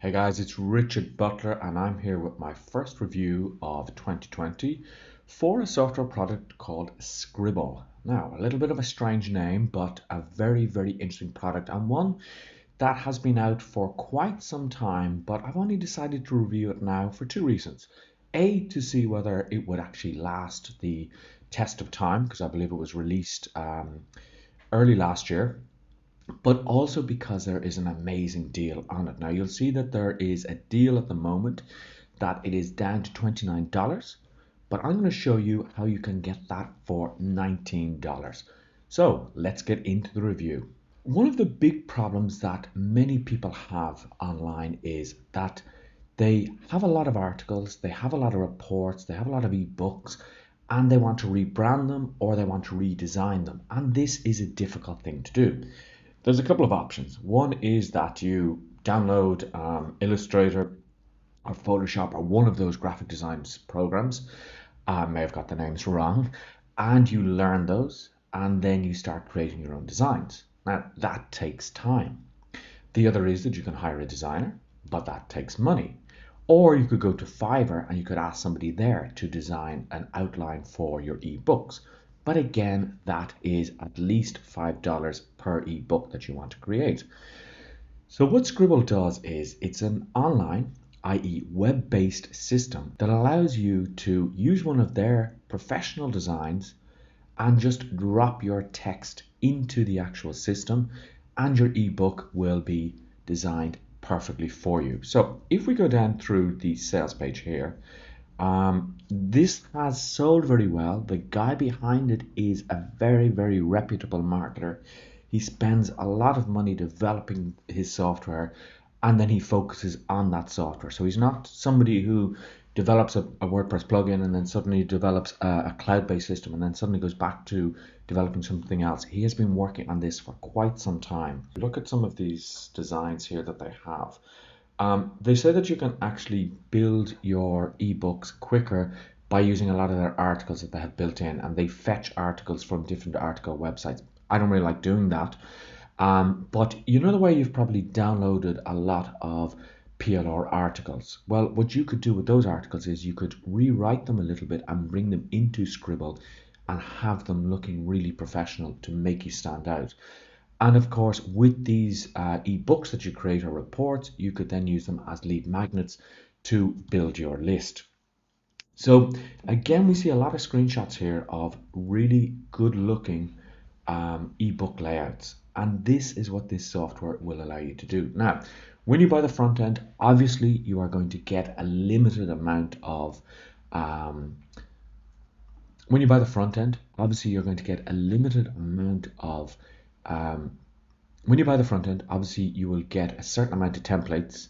Hey guys, it's Richard Butler and I'm here with my first review of 2020 for a software product called Sqribble. Now, a little bit of a strange name, but a very interesting product and one that has been out for quite some time, but I've only decided to review it now for two reasons. A, to see whether it would actually last the test of time, because I believe it was released early last year, but also because there is an amazing deal on it. Now you'll see that there is a deal at the moment that it is down to $29, but I'm going to show you how you can get that for $19. So let's get into the review. One of the big problems that many people have online is that they have a lot of articles, they have a lot of reports, they have a lot of ebooks, and they want to rebrand them or they want to redesign them. And this is a difficult thing to do. There's a couple of options. One is that you download Illustrator or Photoshop or one of those graphic design programs. I may have got the names wrong. And you learn those and then you start creating your own designs. Now that takes time. The other is that you can hire a designer, but that takes money. Or you could go to Fiverr and you could ask somebody there to design an outline for your ebooks. But again, that is at least $5 per ebook that you want to create. So what Sqribble does is it's an online, i.e. web-based system that allows you to use one of their professional designs and just drop your text into the actual system and your ebook will be designed perfectly for you. So if we go down through the sales page here, this has sold very well. The guy behind it is a very reputable marketer. He spends a lot of money developing his software and then he focuses on that software. So he's not somebody who develops a WordPress plugin and then suddenly develops a cloud-based system and then suddenly goes back to developing something else. He has been working on this for quite some time. Look at some of these designs here that they have. They say that you can actually build your ebooks quicker by using a lot of their articles that they have built in, and they fetch articles from different article websites. I don't really like doing that, but you know the way you've probably downloaded a lot of PLR articles. Well, what you could do with those articles is you could rewrite them a little bit and bring them into Sqribble and have them looking really professional to make you stand out. And of course, with these ebooks that you create or reports, you could then use them as lead magnets to build your list. So again, we see a lot of screenshots here of really good looking ebook layouts. And this is what this software will allow you to do. Now, when you buy the front end, obviously you are going to get a limited amount of when you buy the front end, obviously you're going to get a limited amount of when you buy the front end, obviously you will get a certain amount of templates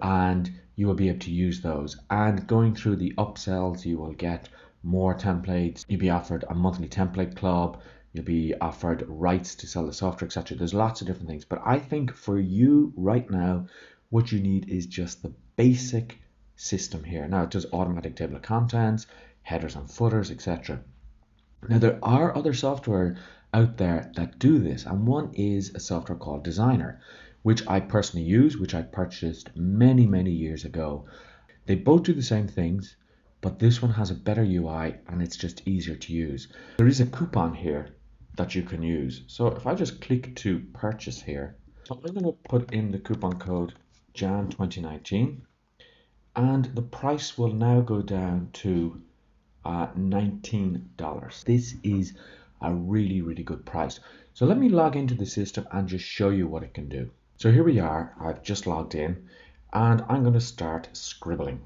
and you will be able to use those. And going through the upsells, you will get more templates. You'll be offered a monthly template club. You'll be offered rights to sell the software, etc. There's lots of different things. But I think for you right now, what you need is just the basic system here. Now it does automatic table of contents, headers and footers, etc. Now there are other software out there that do this, and one is a software called Designer, which I personally use, which I purchased many years ago. They both do the same things, but this one has a better UI and it's just easier to use. There is a coupon here that you can use. So if I just click to purchase here, so I'm going to put in the coupon code Jan 2019 and the price will now go down to $19. This is a really good price. So let me log into the system and just show you what it can do. So here we are. I've just logged in and I'm going to start scribbling.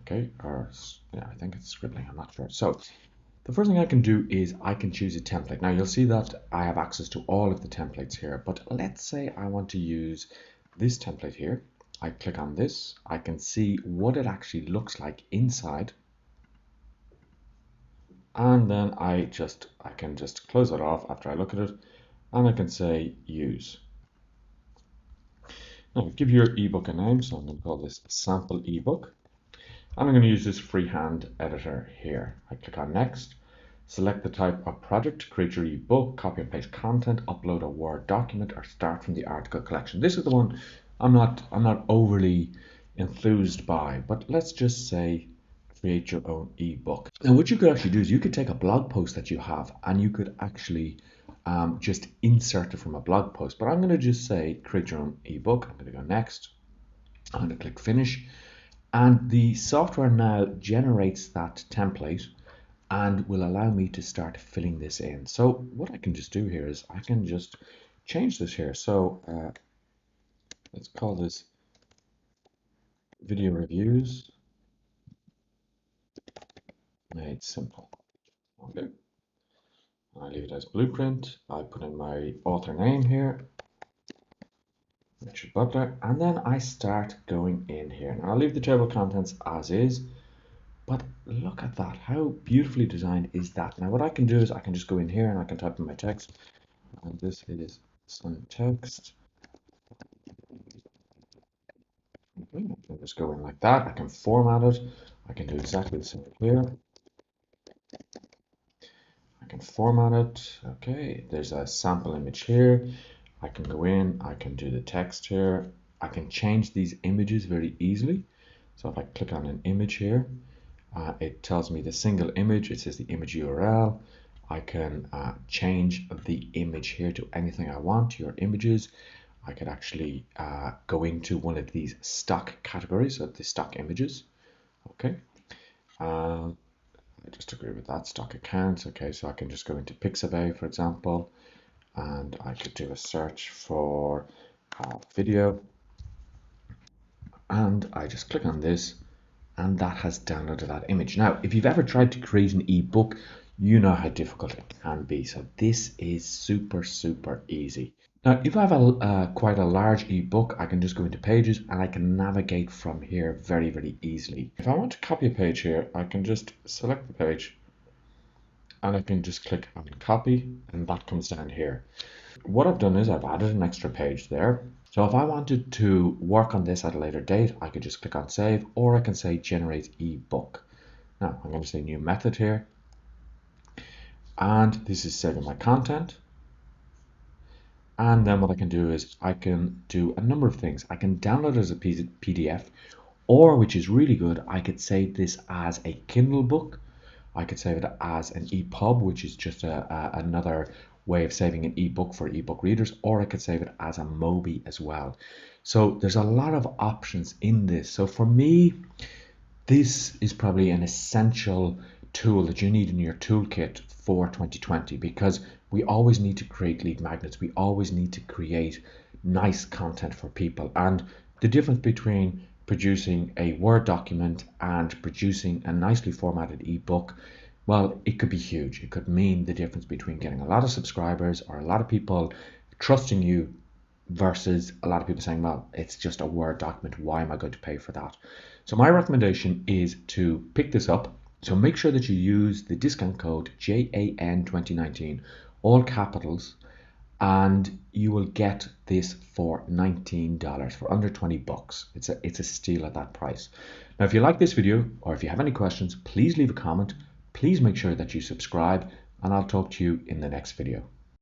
Okay, or yeah, I think it's scribbling, I'm not sure. So the first thing I can do is I can choose a template. Now you'll see that I have access to all of the templates here, but let's say I want to use this template here. I click on this, I can see what it actually looks like inside. And then I can just close it off after I look at it and I can say use. Now give your ebook a name, so I'm going to call this sample ebook. And I'm going to use this freehand editor here. I click on next, select the type of project, create your ebook, copy and paste content, upload a Word document or start from the article collection. This is the one I'm not overly enthused by. But let's just say create your own ebook. Now, what you could actually do is you could take a blog post that you have and you could actually just insert it from a blog post. But I'm going to just say create your own ebook. I'm going to go next. I'm going to click finish. And the software now generates that template and will allow me to start filling this in. So what I can just do here is I can just change this here. So let's call this video reviews made simple. Okay. I leave it as blueprint. I put in my author name here, Richard Butler, and then I start going in here. Now I'll leave the table of contents as is, but look at that. How beautifully designed is that? Now what I can do is I can just go in here and I can type in my text, and this is some text. Okay, I can just go in like that. I can format it. I can do exactly the same here. I can format it. Okay, there's a sample image here. I can go in, I can do the text here. I can change these images very easily. So if I click on an image here, it tells me the single image. It says the image URL. I can change the image here to anything I want, your images. I could actually go into one of these stock categories, so the stock images. Okay. I just agree with that, stock accounts. Okay, so I can just go into Pixabay, for example, and I could do a search for video, and I just click on this, and that has downloaded that image. Now, if you've ever tried to create an ebook, you know how difficult it can be. So this is super, super easy. Now, if I have quite a large ebook, I can just go into pages and I can navigate from here very, very easily. If I want to copy a page here, I can just select the page and I can just click on copy, and that comes down here. What I've done is I've added an extra page there. So if I wanted to work on this at a later date, I could just click on save, or I can say generate ebook. Now I'm going to say new method here, and this is saving my content. And then what I can do is I can do a number of things. I can download it as a PDF, or which is really good, I could save this as a Kindle book. I could save it as an EPUB, which is just another way of saving an ebook for ebook readers, or I could save it as a Mobi as well. So there's a lot of options in this. So for me, this is probably an essential tool that you need in your toolkit for 2020, because we always need to create lead magnets. We always need to create nice content for people. And the difference between producing a Word document and producing a nicely formatted ebook, well, it could be huge. It could mean the difference between getting a lot of subscribers or a lot of people trusting you versus a lot of people saying, well, it's just a Word document. Why am I going to pay for that? So my recommendation is to pick this up. So make sure that you use the discount code JAN2019, all capitals, and you will get this for $19, for under 20 bucks. It's a steal at that price. Now, if you like this video, or if you have any questions, please leave a comment. Please make sure that you subscribe, and I'll talk to you in the next video.